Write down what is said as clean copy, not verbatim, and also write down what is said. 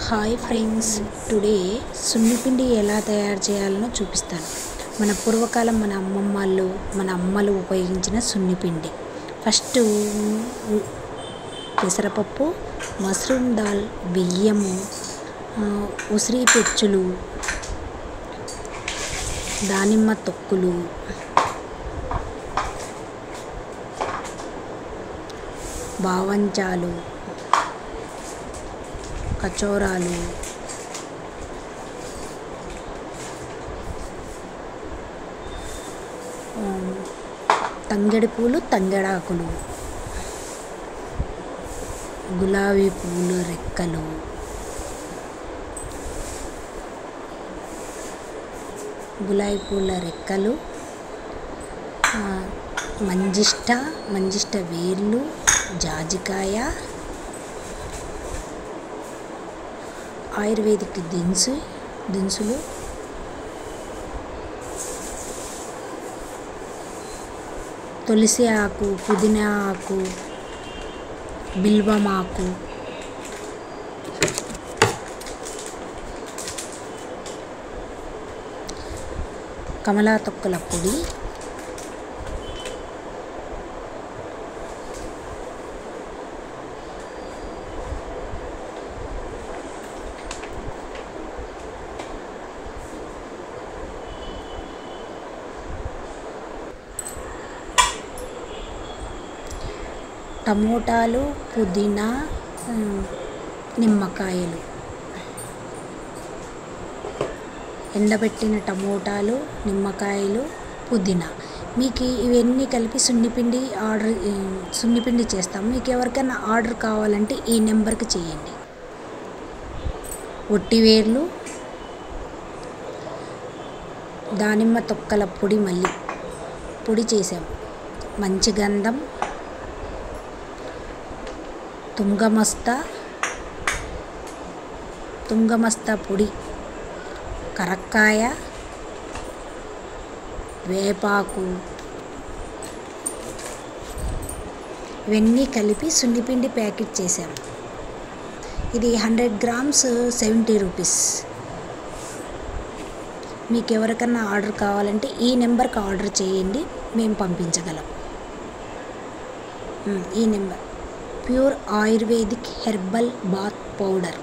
Hi friends, today సున్నిపిండి ఎలా తయారు చేయాలనో చూపిస్తాను. మన పూర్వకాలం మన అమ్మలు ఉపయోగించిన సున్నిపిండి. ఫస్ట్ పెసరపప్పు, మసూర్ దాల్, బియ్యము, ఉసిరి పెచ్చులు, దానిమ్మ తొక్కులు, బావంచాలు, కచోరాలు, తంగెడి పూలు, తంగెడాకులు, గులాబీ పూలు రెక్కలు, గులాబీ పూల రెక్కలు, మంజిష్ట వేర్లు, జాజికాయ, ఆయుర్వేదిక్ దినుసులు, తులసి ఆకు, పుదీనా ఆకు, బిల్వమాకు, కమలా తొక్కల పొడి, టమోటాలు, పుదీనా, నిమ్మకాయలు, ఎండబెట్టిన టమోటాలు, నిమ్మకాయలు, పుదీనా. మీకు ఇవన్నీ కలిపి సున్నిపిండి చేస్తాము. మీకు ఎవరికైనా ఆర్డర్ కావాలంటే ఈ నెంబర్కి చేయండి. ఒట్టివేర్లు, దానిమ్మ తొక్కల పొడి, మళ్ళీ పొడి చేసాము. మంచి గంధం, తుంగమస్తా పొడి, కరక్కాయ, వేపాకు, ఇవన్నీ కలిపి సున్నిపిండి ప్యాకెట్ చేసాము. ఇది 100 grams 70 rupees. మీకు ఎవరికన్నా ఆర్డర్ కావాలంటే ఈ నెంబర్కి ఆర్డర్ చేయండి, మేము పంపించగలం. ఈ number pure ayurvedic herbal bath powder.